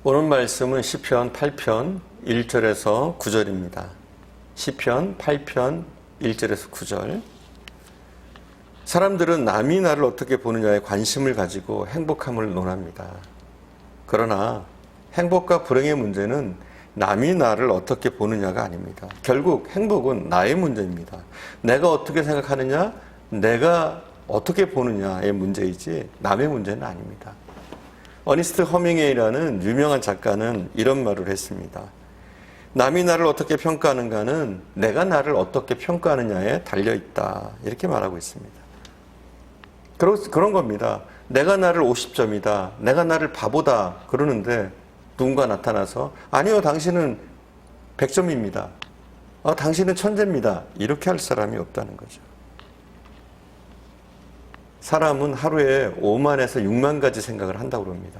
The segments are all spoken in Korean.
오늘 말씀은 시편 8편 1절에서 9절입니다. 시편 8편 1절에서 9절. 사람들은 남이 나를 어떻게 보느냐에 관심을 가지고 행복함을 논합니다. 그러나 행복과 불행의 문제는 남이 나를 어떻게 보느냐가 아닙니다. 결국 행복은 나의 문제입니다. 내가 어떻게 생각하느냐, 내가 어떻게 보느냐의 문제이지 남의 문제는 아닙니다. 어니스트 허밍웨이라는 유명한 작가는 이런 말을 했습니다. 남이 나를 어떻게 평가하는가는 내가 나를 어떻게 평가하느냐에 달려있다. 이렇게 말하고 있습니다. 그런 겁니다. 내가 나를 50점이다. 내가 나를 바보다. 그러는데 누군가 나타나서 아니요, 당신은 100점입니다. 당신은 천재입니다. 이렇게 할 사람이 없다는 거죠. 사람은 하루에 5만에서 6만 가지 생각을 한다고 합니다.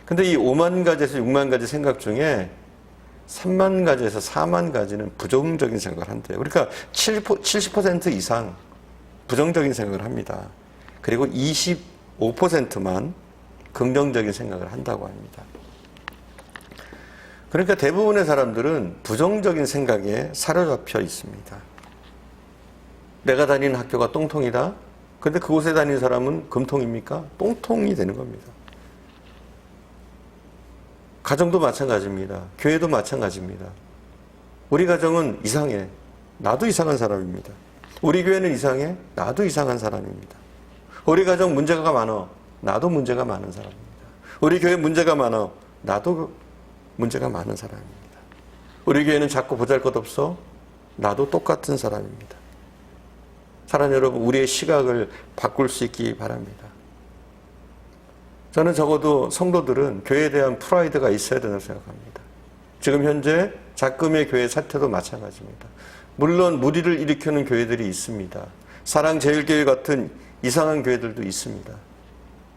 근데 이 5만 가지에서 6만 가지 생각 중에 3만 가지에서 4만 가지는 부정적인 생각을 한대요. 그러니까 70% 이상 부정적인 생각을 합니다. 그리고 25%만 긍정적인 생각을 한다고 합니다. 그러니까 대부분의 사람들은 부정적인 생각에 사로잡혀 있습니다. 내가 다니는 학교가 똥통이다? 근데 그곳에 다니는 사람은 금통입니까? 똥통이 되는 겁니다. 가정도 마찬가지입니다. 교회도 마찬가지입니다. 우리 가정은 이상해. 나도 이상한 사람입니다. 우리 교회는 이상해. 나도 이상한 사람입니다. 우리 가정 문제가 많아. 나도 문제가 많은 사람입니다. 우리 교회 문제가 많아. 나도 문제가 많은 사람입니다. 우리 교회는 자꾸 보잘것없어. 나도 똑같은 사람입니다. 사랑하는 여러분, 우리의 시각을 바꿀 수 있기 바랍니다. 저는 적어도 성도들은 교회에 대한 프라이드가 있어야 된다고 생각합니다. 지금 현재 작금의 교회 사태도 마찬가지입니다. 물론 무리를 일으키는 교회들이 있습니다. 사랑제일교회 같은 이상한 교회들도 있습니다.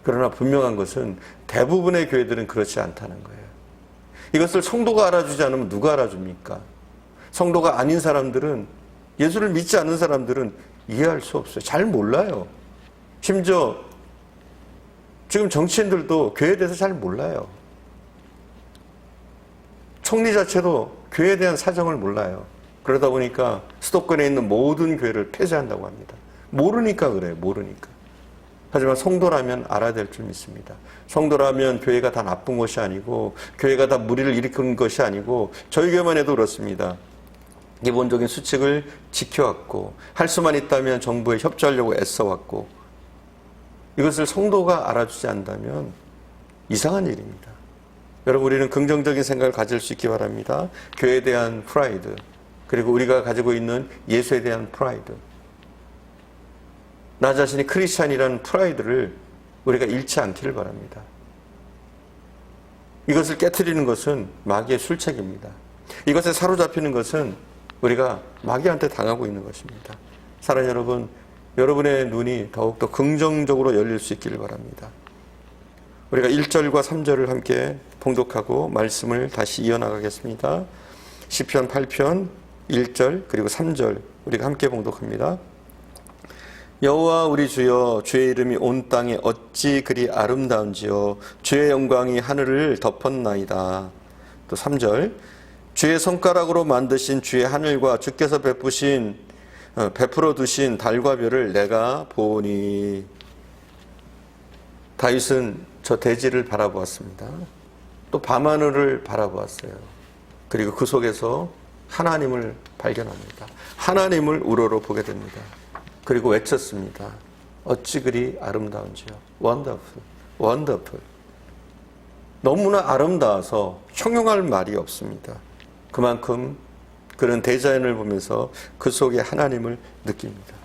그러나 분명한 것은 대부분의 교회들은 그렇지 않다는 거예요. 이것을 성도가 알아주지 않으면 누가 알아줍니까? 성도가 아닌 사람들은, 예수를 믿지 않는 사람들은 이해할 수 없어요. 잘 몰라요. 심지어 지금 정치인들도 교회에 대해서 잘 몰라요. 총리 자체도 교회에 대한 사정을 몰라요. 그러다 보니까 수도권에 있는 모든 교회를 폐쇄한다고 합니다. 모르니까 그래요. 모르니까. 하지만 성도라면 알아야 될 줄 믿습니다. 성도라면 교회가 다 나쁜 것이 아니고, 교회가 다 무리를 일으키는 것이 아니고, 저희 교회만 해도 그렇습니다. 기본적인 수칙을 지켜왔고, 할 수만 있다면 정부에 협조하려고 애써왔고, 이것을 성도가 알아주지 않는다면 이상한 일입니다. 여러분, 우리는 긍정적인 생각을 가질 수 있기 바랍니다. 교회에 대한 프라이드, 그리고 우리가 가지고 있는 예수에 대한 프라이드, 나 자신이 크리스찬이라는 프라이드를 우리가 잃지 않기를 바랍니다. 이것을 깨트리는 것은 마귀의 술책입니다. 이것에 사로잡히는 것은 우리가 마귀한테 당하고 있는 것입니다. 사랑하는 여러분, 여러분의 눈이 더욱더 긍정적으로 열릴 수 있기를 바랍니다. 우리가 1절과 3절을 함께 봉독하고 말씀을 다시 이어나가겠습니다. 시편 8편 1절 그리고 3절 우리가 함께 봉독합니다. 여호와 우리 주여, 주의 이름이 온 땅에 어찌 그리 아름다운지요. 주의 영광이 하늘을 덮었나이다. 또 3절, 주의 손가락으로 만드신 주의 하늘과 주께서 베풀어 두신 달과 별을 내가 보니. 다윗은 저 대지를 바라보았습니다. 또 밤하늘을 바라보았어요. 그리고 그 속에서 하나님을 발견합니다. 하나님을 우러러 보게 됩니다. 그리고 외쳤습니다. 어찌 그리 아름다운지요. Wonderful, wonderful. 너무나 아름다워서 형용할 말이 없습니다. 그만큼 그는 대자연을 보면서 그 속에 하나님을 느낍니다.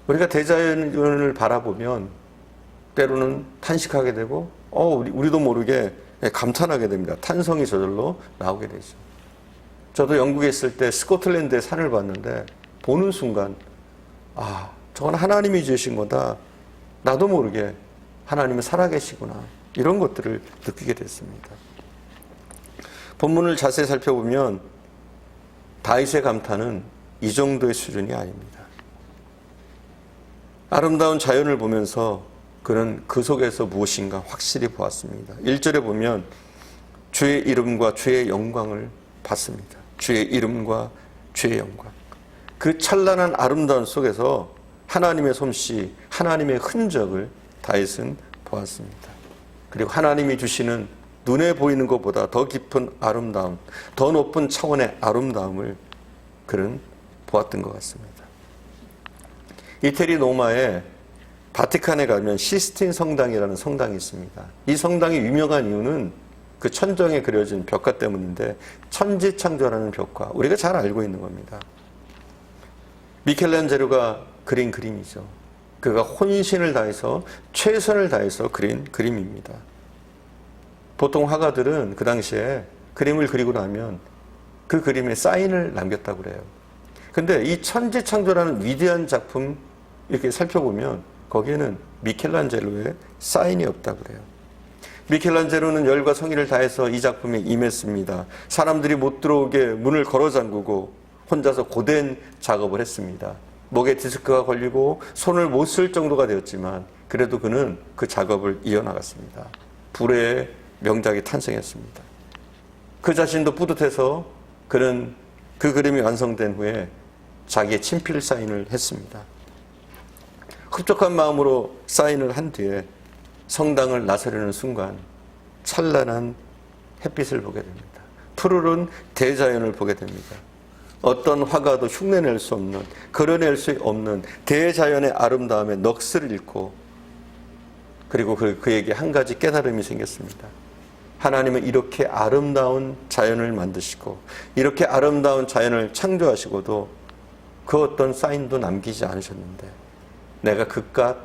우리가 대자연을 바라보면 때로는 탄식하게 되고 우리도 모르게 감탄하게 됩니다. 탄성이 저절로 나오게 되죠. 저도 영국에 있을 때 스코틀랜드의 산을 봤는데 보는 순간 저건 하나님이 지으신 거다. 나도 모르게 하나님은 살아계시구나. 이런 것들을 느끼게 됐습니다. 본문을 자세히 살펴보면 다윗의 감탄은 이 정도의 수준이 아닙니다. 아름다운 자연을 보면서 그는 그 속에서 무엇인가 확실히 보았습니다. 1절에 보면 주의 이름과 주의 영광을 봤습니다. 주의 이름과 주의 영광. 그 찬란한 아름다움 속에서 하나님의 솜씨, 하나님의 흔적을 다윗은 보았습니다. 그리고 하나님이 주시는 눈에 보이는 것보다 더 깊은 아름다움, 더 높은 차원의 아름다움을 그는 보았던 것 같습니다. 이태리 로마의 바티칸에 가면 시스틴 성당이라는 성당이 있습니다. 이 성당이 유명한 이유는 그 천정에 그려진 벽화 때문인데 천지창조라는 벽화, 우리가 잘 알고 있는 겁니다. 미켈란젤로가 그린 그림이죠. 그가 혼신을 다해서 최선을 다해서 그린 그림입니다. 보통 화가들은 그 당시에 그림을 그리고 나면 그 그림에 사인을 남겼다고 그래요. 근데 이 천지창조라는 위대한 작품 이렇게 살펴보면 거기에는 미켈란젤로의 사인이 없다고 그래요. 미켈란젤로는 열과 성의를 다해서 이 작품에 임했습니다. 사람들이 못 들어오게 문을 걸어 잠그고 혼자서 고된 작업을 했습니다. 목에 디스크가 걸리고 손을 못 쓸 정도가 되었지만 그래도 그는 그 작업을 이어나갔습니다. 불의 명작이 탄생했습니다. 그 자신도 뿌듯해서 그는 그 그림이 완성된 후에 자기의 친필 사인을 했습니다. 흡족한 마음으로 사인을 한 뒤에 성당을 나서려는 순간 찬란한 햇빛을 보게 됩니다. 푸르른 대자연을 보게 됩니다. 어떤 화가도 흉내낼 수 없는, 그려낼 수 없는 대자연의 아름다움에 넋을 잃고 그리고 그에게 한 가지 깨달음이 생겼습니다. 하나님은 이렇게 아름다운 자연을 만드시고 이렇게 아름다운 자연을 창조하시고도 그 어떤 사인도 남기지 않으셨는데 내가 그깟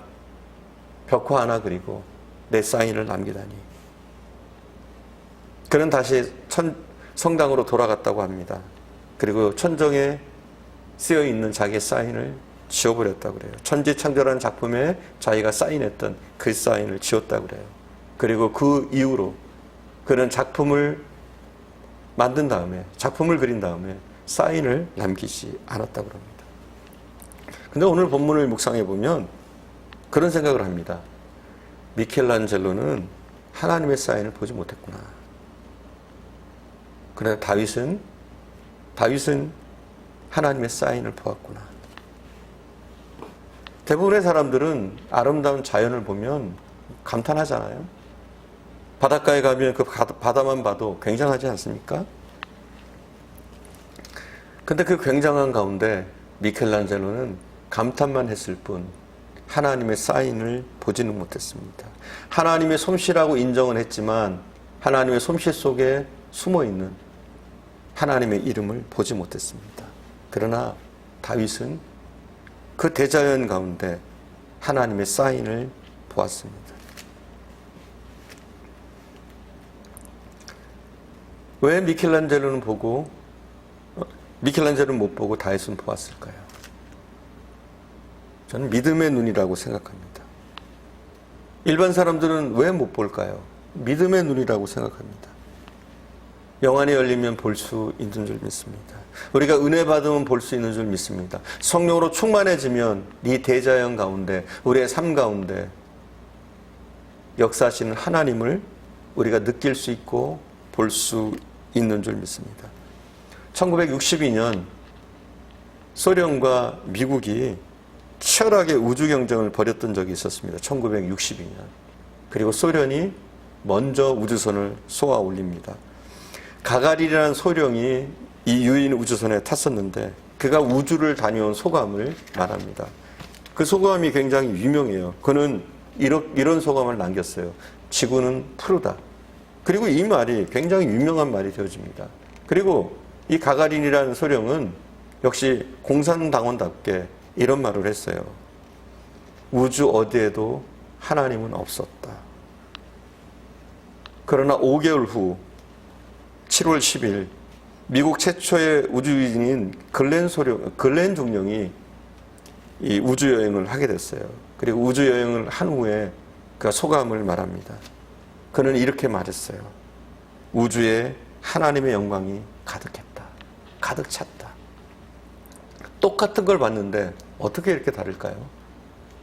벽화 하나 그리고 내 사인을 남기다니. 그는 다시 성당으로 돌아갔다고 합니다. 그리고 천정에 쓰여있는 자기의 사인을 지워버렸다고 그래요. 천지창조라는 작품에 자기가 사인했던 그 사인을 지웠다고 그래요. 그리고 그 이후로 그는 작품을 만든 다음에, 작품을 그린 다음에 사인을 남기지 않았다고 합니다. 근데 오늘 본문을 묵상해 보면 그런 생각을 합니다. 미켈란젤로는 하나님의 사인을 보지 못했구나. 그러나 다윗은 하나님의 사인을 보았구나. 대부분의 사람들은 아름다운 자연을 보면 감탄하잖아요. 바닷가에 가면 그 바다만 봐도 굉장하지 않습니까? 근데 그 굉장한 가운데 미켈란젤로는 감탄만 했을 뿐 하나님의 사인을 보지는 못했습니다. 하나님의 솜씨라고 인정은 했지만 하나님의 솜씨 속에 숨어있는 하나님의 이름을 보지 못했습니다. 그러나 다윗은 그 대자연 가운데 하나님의 사인을 보았습니다. 왜 미켈란젤로는 못 보고 다윗은 보았을까요? 저는 믿음의 눈이라고 생각합니다. 일반 사람들은 왜 못 볼까요? 믿음의 눈이라고 생각합니다. 영안이 열리면 볼 수 있는 줄 믿습니다. 우리가 은혜 받으면 볼 수 있는 줄 믿습니다. 성령으로 충만해지면 이 대자연 가운데, 우리의 삶 가운데 역사하시는 하나님을 우리가 느낄 수 있고 볼 수 있는 줄 믿습니다. 1962년 소련과 미국이 치열하게 우주 경쟁을 벌였던 적이 있었습니다. 1962년. 그리고 소련이 먼저 우주선을 쏘아 올립니다. 가가린이라는 소령이 이 유인 우주선에 탔었는데 그가 우주를 다녀온 소감을 말합니다. 그 소감이 굉장히 유명해요. 그는 이런 소감을 남겼어요. 지구는 푸르다. 그리고 이 말이 굉장히 유명한 말이 되어집니다. 그리고 이 가가린이라는 소령은 역시 공산당원답게 이런 말을 했어요. 우주 어디에도 하나님은 없었다. 그러나 5개월 후 7월 10일 미국 최초의 우주인인 글렌 중령이 이 우주여행을 하게 됐어요. 그리고 우주여행을 한 후에 그 소감을 말합니다. 그는 이렇게 말했어요. 우주에 하나님의 영광이 가득했다. 가득 찼다. 똑같은 걸 봤는데 어떻게 이렇게 다를까요?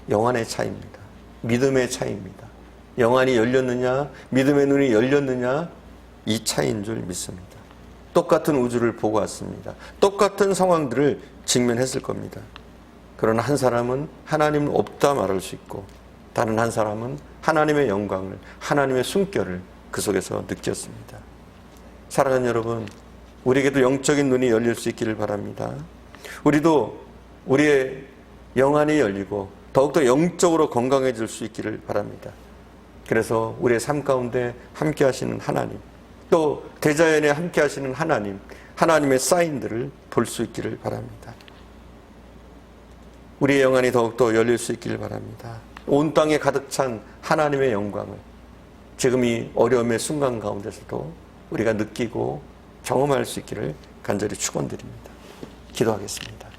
영안의 차이입니다. 믿음의 차이입니다. 영안이 열렸느냐, 믿음의 눈이 열렸느냐, 이 차이인 줄 믿습니다. 똑같은 우주를 보고 왔습니다. 똑같은 상황들을 직면했을 겁니다. 그러나 한 사람은 하나님은 없다 말할 수 있고, 다른 한 사람은 하나님의 영광을, 하나님의 숨결을 그 속에서 느꼈습니다. 사랑하는 여러분, 우리에게도 영적인 눈이 열릴 수 있기를 바랍니다. 우리도 우리의 영안이 열리고 더욱더 영적으로 건강해질 수 있기를 바랍니다. 그래서 우리의 삶 가운데 함께 하시는 하나님, 또 대자연에 함께 하시는 하나님, 하나님의 사인들을 볼 수 있기를 바랍니다. 우리의 영안이 더욱더 열릴 수 있기를 바랍니다. 온 땅에 가득 찬 하나님의 영광을 지금 이 어려움의 순간 가운데서도 우리가 느끼고 경험할 수 있기를 간절히 축원드립니다. 기도하겠습니다.